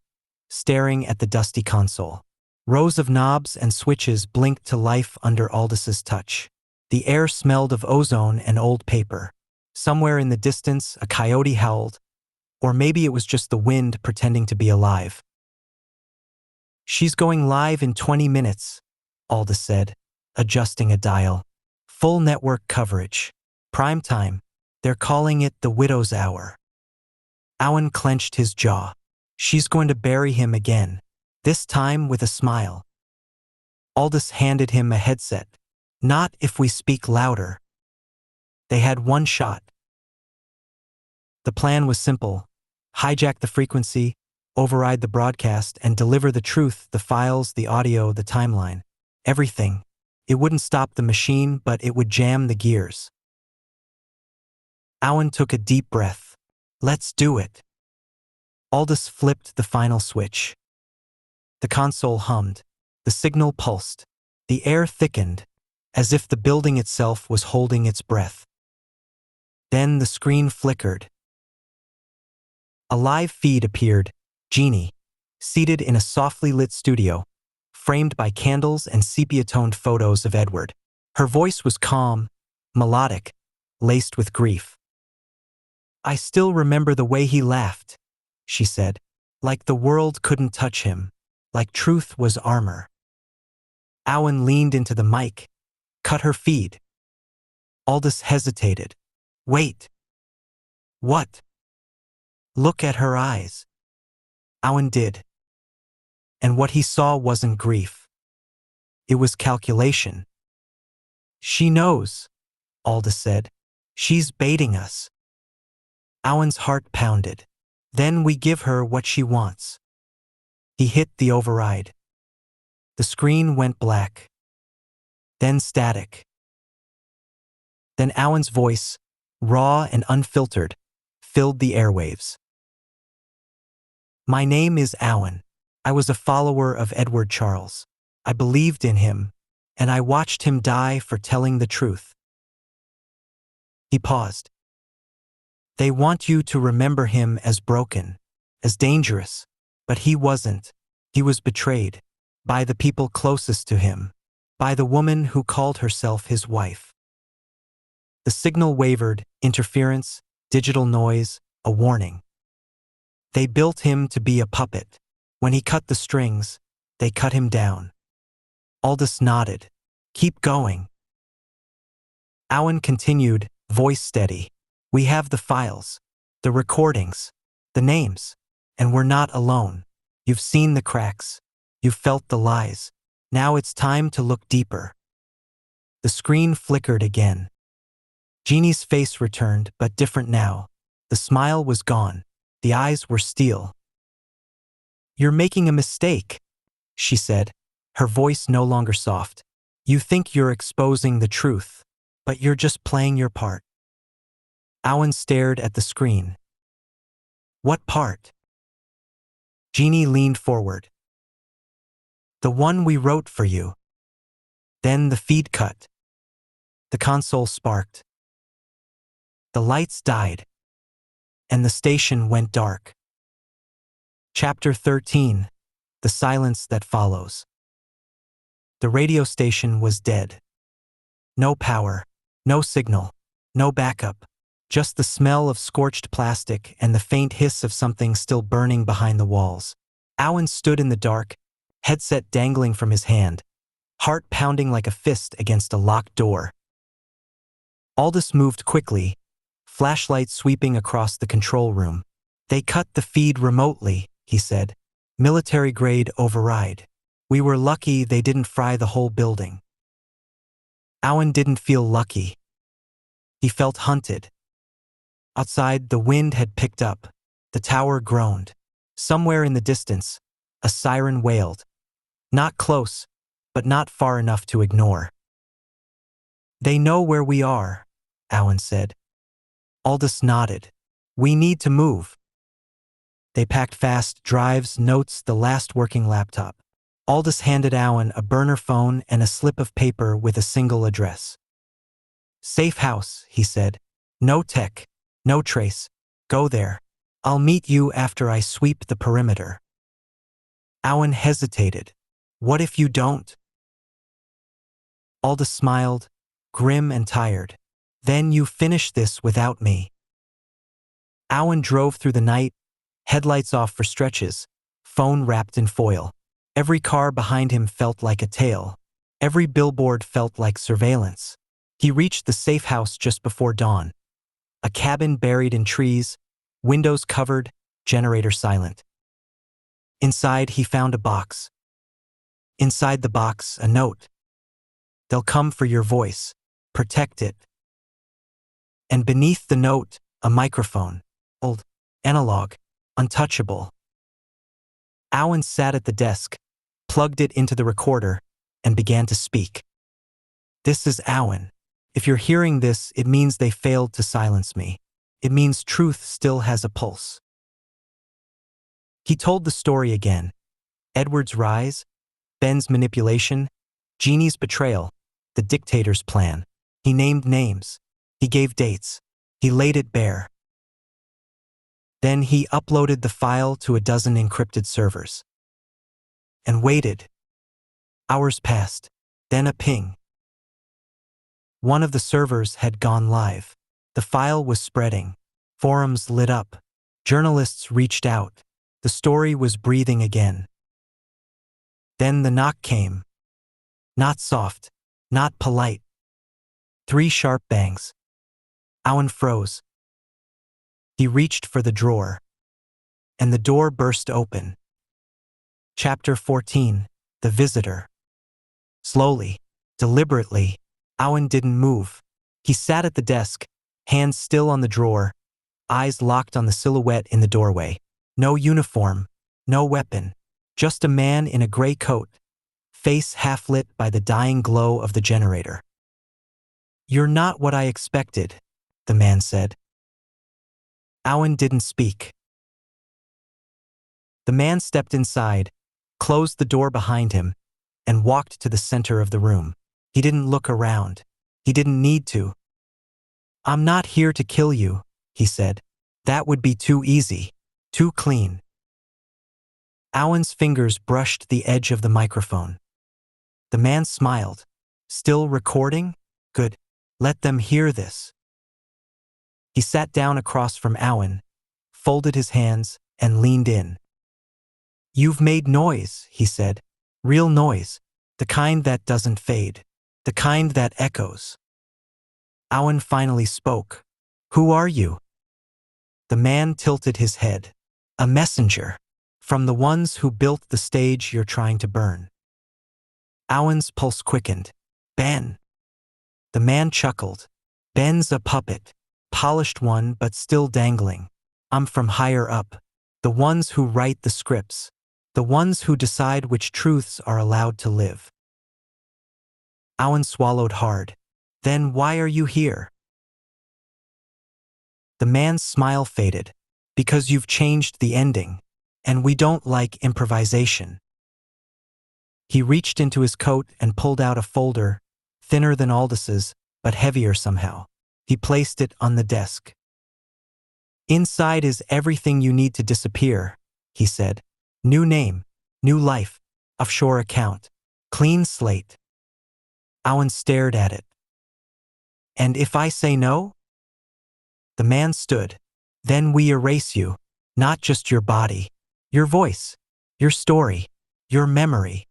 [SPEAKER 1] staring at the dusty console. Rows of knobs and switches blinked to life under Aldous's touch. The air smelled of ozone and old paper. Somewhere in the distance, a coyote howled, or maybe it was just the wind pretending to be alive. She's going live in 20 minutes, Aldous said, adjusting a dial. Full network coverage. Prime time. They're calling it the widow's hour. Owen clenched his jaw. She's going to bury him again, this time with a smile. Aldous handed him a headset. Not if we speak louder. They had one shot. The plan was simple. Hijack the frequency, override the broadcast, and deliver the truth, the files, the audio, the timeline. Everything. It wouldn't stop the machine, but it would jam the gears. Owen took a deep breath. Let's do it. Aldous flipped the final switch. The console hummed. The signal pulsed. The air thickened, as if the building itself was holding its breath. Then the screen flickered. A live feed appeared. Jeannie, seated in a softly lit studio, framed by candles and sepia-toned photos of Edward. Her voice was calm, melodic, laced with grief. I still remember the way he laughed, she said, like the world couldn't touch him, like truth was armor. Owen leaned into the mic, cut her feed. Aldous hesitated. Wait. What? Look at her eyes. Owen did. And what he saw wasn't grief. It was calculation. She knows, Aldous said. She's baiting us. Owen's heart pounded. Then we give her what she wants. He hit the override. The screen went black. Then static. Then Owen's voice, raw and unfiltered, filled the airwaves. My name is Owen. I was a follower of Edward Charles. I believed in him, and I watched him die for telling the truth. He paused. They want you to remember him as broken, as dangerous, but he wasn't. He was betrayed by the people closest to him, by the woman who called herself his wife. The signal wavered, interference, digital noise, a warning. They built him to be a puppet. When he cut the strings, they cut him down. Aldous nodded. Keep going. Owen continued, voice steady. We have the files, the recordings, the names, and we're not alone. You've seen the cracks. You've felt the lies. Now it's time to look deeper. The screen flickered again. Jeannie's face returned, but different now. The smile was gone. The eyes were steel. You're making a mistake, she said, her voice no longer soft. You think you're exposing the truth, but you're just playing your part. Owen stared at the screen. What part? Jeannie leaned forward. The one we wrote for you. Then the feed cut. The console sparked. The lights died. And the station went dark. Chapter 13. The silence that follows. The radio station was dead. No power, no signal, no backup, just the smell of scorched plastic and the faint hiss of something still burning behind the walls. Owen stood in the dark, headset dangling from his hand, heart pounding like a fist against a locked door. Aldous moved quickly, flashlight sweeping across the control room. They cut the feed remotely, he said. Military-grade override. We were lucky they didn't fry the whole building. Owen didn't feel lucky. He felt hunted. Outside, the wind had picked up. The tower groaned. Somewhere in the distance, a siren wailed. Not close, but not far enough to ignore. They know where we are, Owen said. Aldous nodded. We need to move. They packed fast, drives, notes, the last working laptop. Aldous handed Owen a burner phone and a slip of paper with a single address. Safe house, he said. No tech, no trace. Go there. I'll meet you after I sweep the perimeter. Owen hesitated. What if you don't? Aldous smiled, grim and tired. Then you finish this without me. Owen drove through the night, headlights off for stretches, phone wrapped in foil. Every car behind him felt like a tail. Every billboard felt like surveillance. He reached the safe house just before dawn. A cabin buried in trees, windows covered, generator silent. Inside, he found a box. Inside the box, a note. They'll come for your voice. Protect it. And beneath the note, a microphone. Old, analog, untouchable. Owen sat at the desk, plugged it into the recorder, and began to speak. This is Owen. If you're hearing this, it means they failed to silence me. It means truth still has a pulse. He told the story again. Edward's rise, Ben's manipulation, Jeannie's betrayal, the dictator's plan. He named names. He gave dates. He laid it bare. Then he uploaded the file to a dozen encrypted servers. And waited. Hours passed. Then a ping. One of the servers had gone live. The file was spreading. Forums lit up. Journalists reached out. The story was breathing again. Then the knock came. Not soft, not polite. 3 sharp bangs. Owen froze. He reached for the drawer. And the door burst open. Chapter 14. The Visitor. Slowly, deliberately, Owen didn't move. He sat at the desk, hands still on the drawer, eyes locked on the silhouette in the doorway. No uniform, no weapon, just a man in a gray coat, face half-lit by the dying glow of the generator. You're not what I expected, the man said. Owen didn't speak. The man stepped inside, closed the door behind him, and walked to the center of the room. He didn't look around. He didn't need to. I'm not here to kill you, he said. That would be too easy, too clean. Owen's fingers brushed the edge of the microphone. The man smiled. Still recording? Good. Let them hear this. He sat down across from Owen, folded his hands, and leaned in. "You've made noise," he said. "Real noise. The kind that doesn't fade. The kind that echoes." Owen finally spoke. "Who are you?" The man tilted his head. "A messenger. From the ones who built the stage you're trying to burn." Owen's pulse quickened. "Ben." The man chuckled. "Ben's a puppet. Polished one but still dangling. I'm from higher up. The ones who write the scripts. The ones who decide which truths are allowed to live." Owen swallowed hard. "Then why are you here?" The man's smile faded. "Because you've changed the ending, and we don't like improvisation." He reached into his coat and pulled out a folder, thinner than Aldous', but heavier somehow. He placed it on the desk. "Inside is everything you need to disappear," he said. "New name, new life, offshore account, clean slate." Owen stared at it. "And if I say no?" The man stood. "Then we erase you, not just your body, your voice, your story, your memory."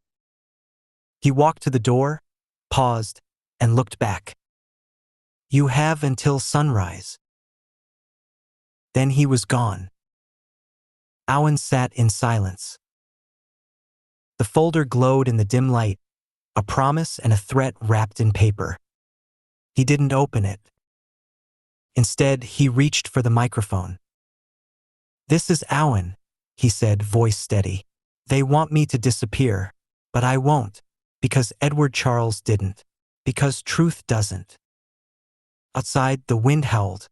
[SPEAKER 1] He walked to the door, paused, and looked back. "You have until sunrise." Then he was gone. Owen sat in silence. The folder glowed in the dim light, a promise and a threat wrapped in paper. He didn't open it. Instead, he reached for the microphone. "This is Owen," he said, voice steady. "They want me to disappear, but I won't, because Edward Charles didn't, because truth doesn't." Outside, the wind howled.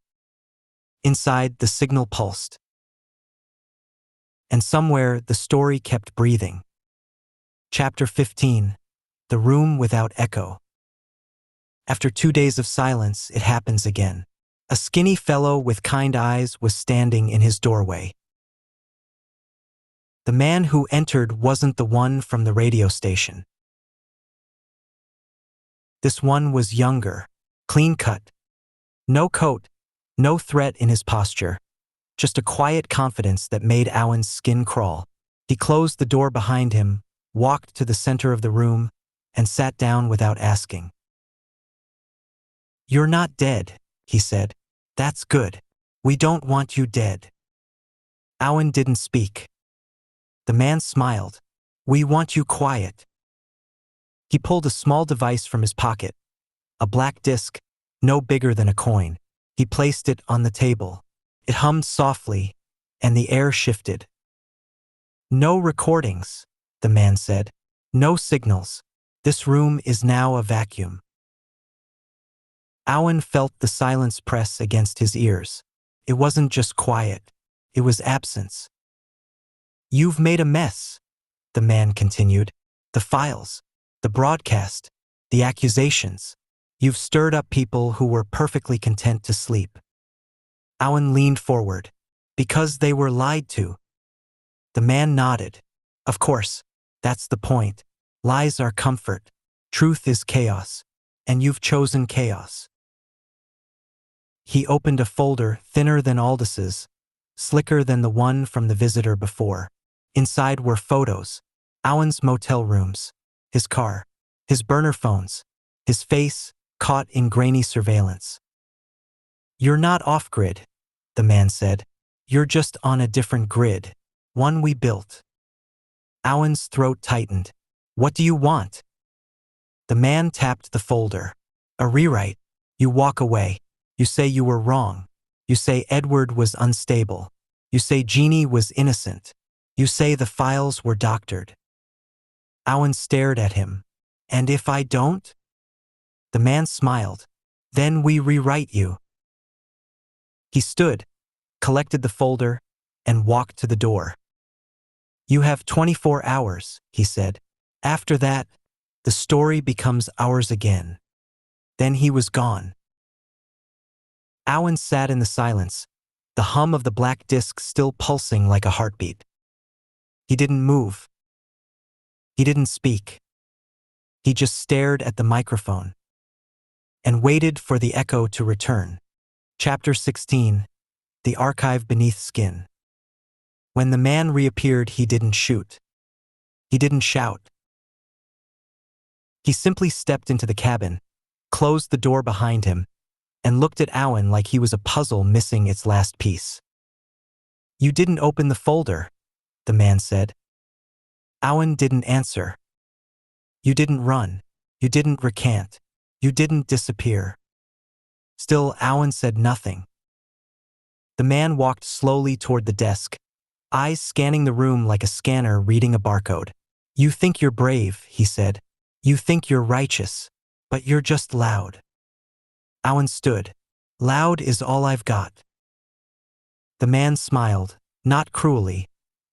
[SPEAKER 1] Inside, the signal pulsed. And somewhere, the story kept breathing. Chapter 15. The Room Without Echo. After 2 days of silence, it happens again. A skinny fellow with kind eyes was standing in his doorway. The man who entered wasn't the one from the radio station. This one was younger, clean-cut. No coat, no threat in his posture. Just a quiet confidence that made Owen's skin crawl. He closed the door behind him, walked to the center of the room, and sat down without asking. "You're not dead," he said. "That's good. We don't want you dead." Owen didn't speak. The man smiled. "We want you quiet." He pulled a small device from his pocket. A black disc, no bigger than a coin. He placed it on the table. It hummed softly, and the air shifted. "No recordings," the man said. "No signals. This room is now a vacuum." Owen felt the silence press against his ears. It wasn't just quiet. It was absence. "You've made a mess," the man continued. "The files, the broadcast, the accusations. You've stirred up people who were perfectly content to sleep." Owen leaned forward. "Because they were lied to." The man nodded. "Of course, that's the point. Lies are comfort. Truth is chaos. And you've chosen chaos." He opened a folder thinner than Aldous', slicker than the one from the visitor before. Inside were photos. Owen's motel rooms, his car, his burner phones, his face caught in grainy surveillance. "You're not off-grid," the man said. "You're just on a different grid, one we built." Owen's throat tightened. "What do you want?" The man tapped the folder. "A rewrite. You walk away. You say you were wrong. You say Edward was unstable. You say Jeannie was innocent. You say the files were doctored." Owen stared at him. "And if I don't?" The man smiled. "Then we rewrite you." He stood, collected the folder, and walked to the door. "You have 24 hours, he said. "After that, the story becomes ours again." Then he was gone. Owen sat in the silence, the hum of the black disc still pulsing like a heartbeat. He didn't move. He didn't speak. He just stared at the microphone and waited for the echo to return. Chapter 16. The Archive Beneath Skin. When the man reappeared, he didn't shoot. He didn't shout. He simply stepped into the cabin, closed the door behind him, and looked at Owen like he was a puzzle missing its last piece. "You didn't open the folder," the man said. Owen didn't answer. "You didn't run. You didn't recant. You didn't disappear." Still, Owen said nothing. The man walked slowly toward the desk, eyes scanning the room like a scanner reading a barcode. "You think you're brave," he said. "You think you're righteous, but you're just loud." Owen stood. "Loud is all I've got." The man smiled, not cruelly,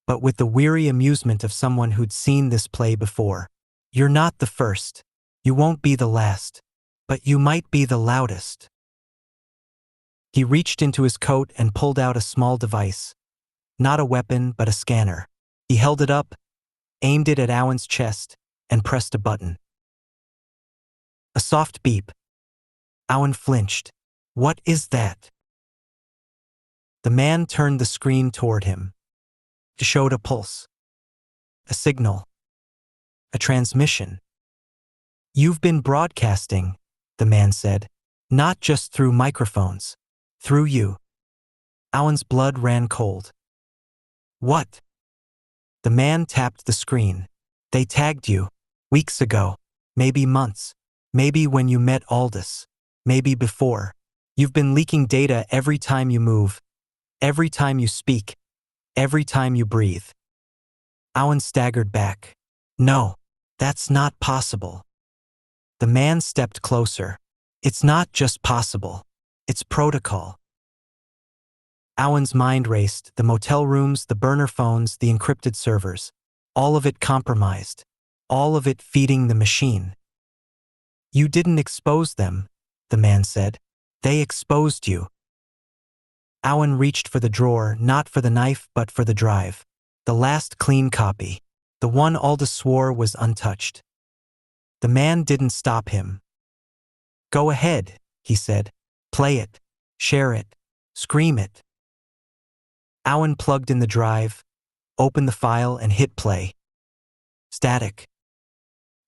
[SPEAKER 1] but with the weary amusement of someone who'd seen this play before. "You're not the first. You won't be the last. But you might be the loudest." He reached into his coat and pulled out a small device. Not a weapon, but a scanner. He held it up, aimed it at Owen's chest, and pressed a button. A soft beep. Owen flinched. "What is that?" The man turned the screen toward him. It showed a pulse. A signal. A transmission. "You've been broadcasting," the man said. "Not just through microphones. Through you." Owen's blood ran cold. "What?" The man tapped the screen. "They tagged you. Weeks ago. Maybe months. Maybe when you met Aldous. Maybe before. You've been leaking data every time you move. Every time you speak. Every time you breathe." Owen staggered back. "No, that's not possible." The man stepped closer. "It's not just possible. It's protocol." Owen's mind raced, the motel rooms, the burner phones, the encrypted servers. All of it compromised. All of it feeding the machine. "You didn't expose them," the man said. "They exposed you." Owen reached for the drawer, not for the knife, but for the drive. The last clean copy. The one Aldous swore was untouched. The man didn't stop him. "Go ahead," he said. "Play it. Share it. Scream it." Owen plugged in the drive, opened the file, and hit play. Static.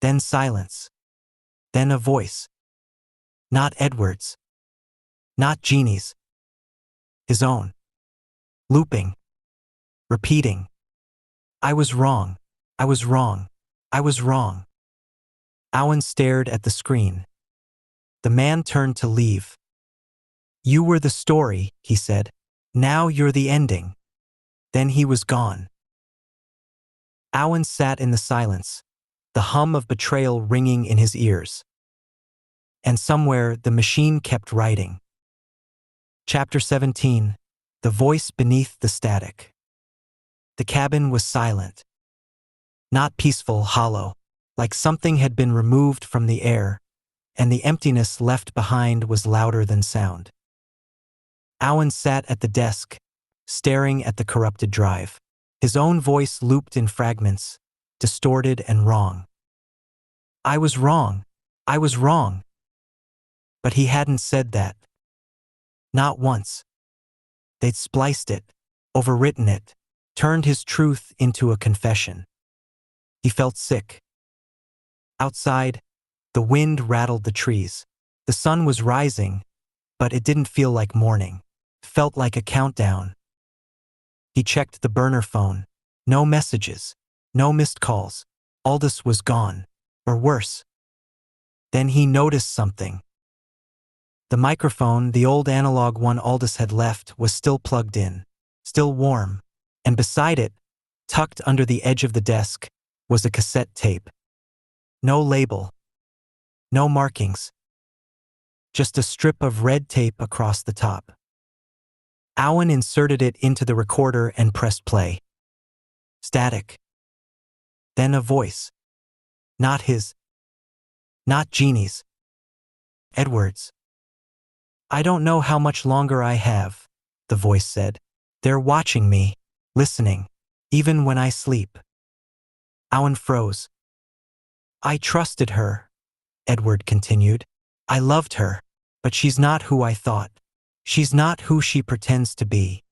[SPEAKER 1] Then silence. Then a voice. Not Edward's. Not Jeannie's. His own. Looping. Repeating. "I was wrong. I was wrong. I was wrong." Owen stared at the screen. The man turned to leave. "You were the story," he said. "Now you're the ending." Then he was gone. Owen sat in the silence, the hum of betrayal ringing in his ears. And somewhere the machine kept writing. Chapter 17. The Voice Beneath the Static. The cabin was silent. Not peaceful, hollow, like something had been removed from the air, and the emptiness left behind was louder than sound. Owen sat at the desk, staring at the corrupted drive. His own voice looped in fragments, distorted and wrong. "I was wrong. I was wrong." But he hadn't said that. Not once. They'd spliced it, overwritten it, turned his truth into a confession. He felt sick. Outside, the wind rattled the trees. The sun was rising, but it didn't feel like morning. It felt like a countdown. He checked the burner phone. No messages. No missed calls. Aldous was gone. Or worse. Then he noticed something. The microphone, the old analog one Aldous had left, was still plugged in, still warm, and beside it, tucked under the edge of the desk, was a cassette tape. No label. No markings. Just a strip of red tape across the top. Owen inserted it into the recorder and pressed play. Static. Then a voice. Not his. Not Jeannie's. Edward's. "I don't know how much longer I have," the voice said. "They're watching me, listening, even when I sleep." Owen froze. "I trusted her," Edward continued. "I loved her, but she's not who I thought. She's not who she pretends to be.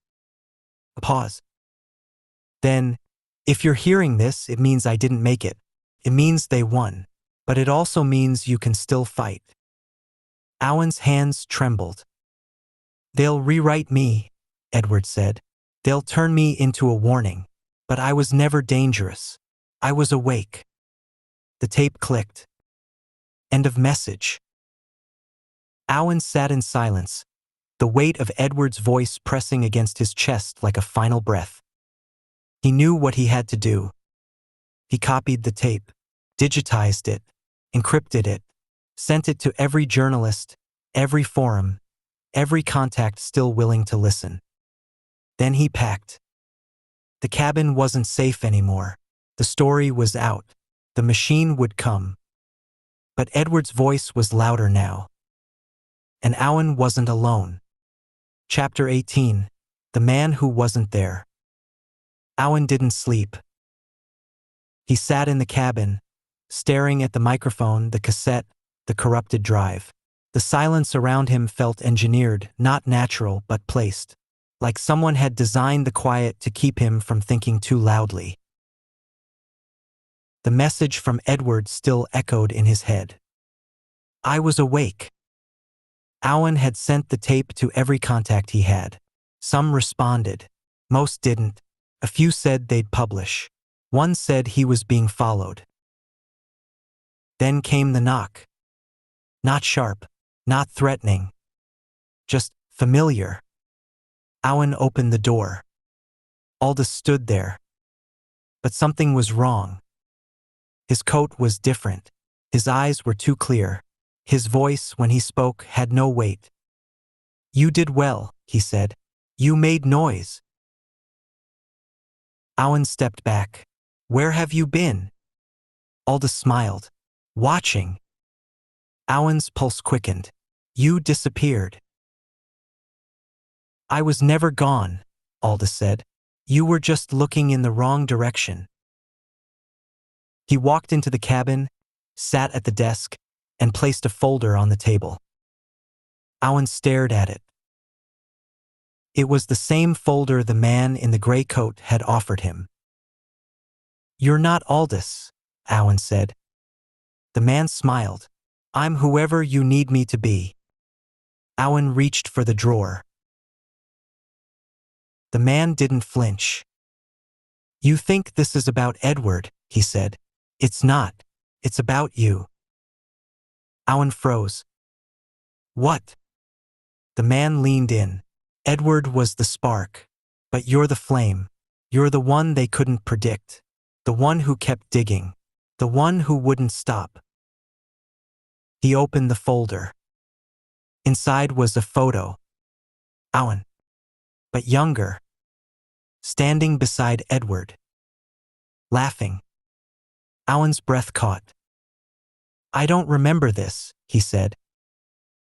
[SPEAKER 1] A pause. Then, if you're hearing this, it means I didn't make it. It means they won. But it also means you can still fight. Owen's hands trembled. They'll rewrite me, Edward said. They'll turn me into a warning. But I was never dangerous. I was awake. The tape clicked. End of message. Owen sat in silence, the weight of Edward's voice pressing against his chest like a final breath. He knew what he had to do. He copied the tape, digitized it, encrypted it, sent it to every journalist, every forum, every contact still willing to listen. Then he packed. The cabin wasn't safe anymore. The story was out. The machine would come. But Edward's voice was louder now. And Owen wasn't alone. Chapter 18. The Man Who Wasn't There. Owen didn't sleep. He sat in the cabin, staring at the microphone, the cassette, the corrupted drive. The silence around him felt engineered, not natural, but placed. Like someone had designed the quiet to keep him from thinking too loudly. The message from Edward still echoed in his head. I was awake. Owen had sent the tape to every contact he had. Some responded. Most didn't. A few said they'd publish. One said he was being followed. Then came the knock. Not sharp, not threatening. Just familiar. Owen opened the door. Aldous stood there. But something was wrong. His coat was different. His eyes were too clear. His voice, when he spoke, had no weight. You did well, he said. You made noise. Owen stepped back. Where have you been? Aldous smiled. Watching. Owen's pulse quickened. You disappeared. I was never gone, Aldous said. You were just looking in the wrong direction. He walked into the cabin, sat at the desk, and placed a folder on the table. Owen stared at it. It was the same folder the man in the gray coat had offered him. You're not Aldous, Owen said. The man smiled. I'm whoever you need me to be. Owen reached for the drawer. The man didn't flinch. You think this is about Edward, he said. It's not. It's about you. Owen froze. What? The man leaned in. Edward was the spark, but you're the flame. You're the one they couldn't predict. The one who kept digging. The one who wouldn't stop. He opened the folder. Inside was a photo. Owen. But younger. Standing beside Edward. Laughing. Owen's breath caught. I don't remember this, he said.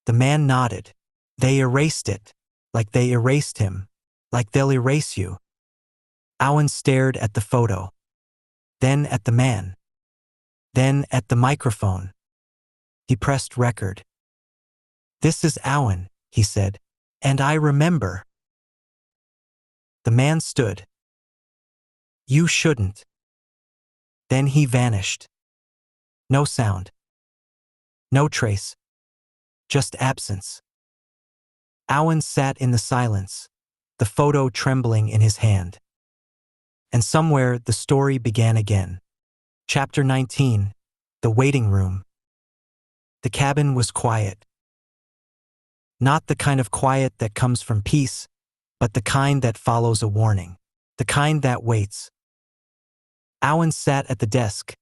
[SPEAKER 1] The man nodded. They erased it. Like they erased him. Like they'll erase you. Owen stared at the photo. Then at the man. Then at the microphone. He pressed record. This is Owen, he said. And I remember. The man stood. You shouldn't. Then he vanished. No sound. No trace. Just absence. Owen sat in the silence, the photo trembling in his hand. And somewhere the story began again. Chapter 19. The Waiting Room. The cabin was quiet. Not the kind of quiet that comes from peace, but the kind that follows a warning. The kind that waits. Owen sat at the desk,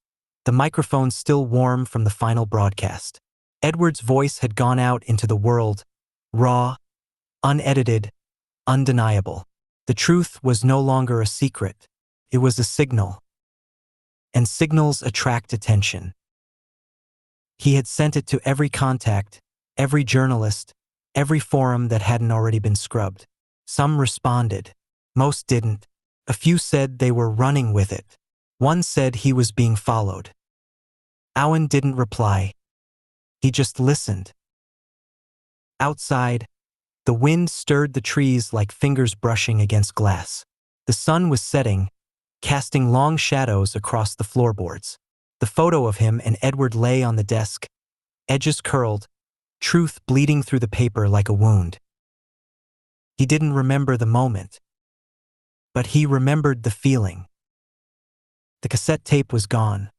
[SPEAKER 1] the microphone still warm from the final broadcast. Edward's voice had gone out into the world, raw, unedited, undeniable. The truth was no longer a secret. It was a signal. And signals attract attention. He had sent it to every contact, every journalist, every forum that hadn't already been scrubbed. Some responded. Most didn't. A few said they were running with it. One said he was being followed. Owen didn't reply. He just listened. Outside, The wind stirred the trees like fingers brushing against glass. The sun was setting, casting long shadows across the floorboards. The photo of him and Edward lay on the desk, edges curled, truth bleeding through the paper like a wound. He didn't remember the moment, but he remembered the feeling. The cassette tape was gone.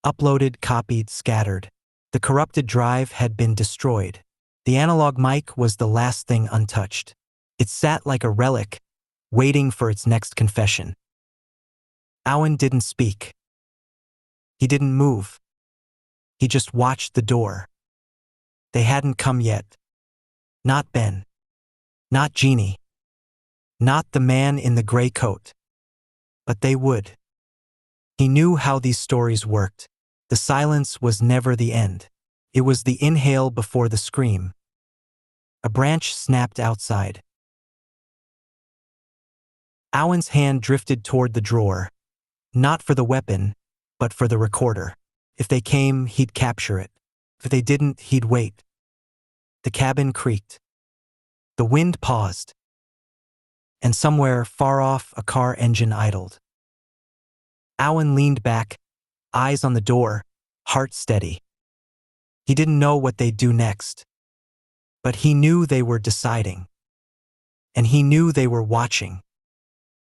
[SPEAKER 1] Uploaded, copied, scattered. The corrupted drive had been destroyed. The analog mic was the last thing untouched. It sat like a relic, waiting for its next confession. Owen didn't speak. He didn't move. He just watched the door. They hadn't come yet. Not Ben. Not Jeannie. Not the man in the gray coat. But they would. He knew how these stories worked. The silence was never the end. It was the inhale before the scream. A branch snapped outside. Owen's hand drifted toward the drawer, not for the weapon, but for the recorder. If they came, he'd capture it. If they didn't, he'd wait. The cabin creaked. The wind paused. And somewhere, far off, a car engine idled. Owen leaned back, eyes on the door, heart steady. He didn't know what they'd do next. But he knew they were deciding. And he knew they were watching.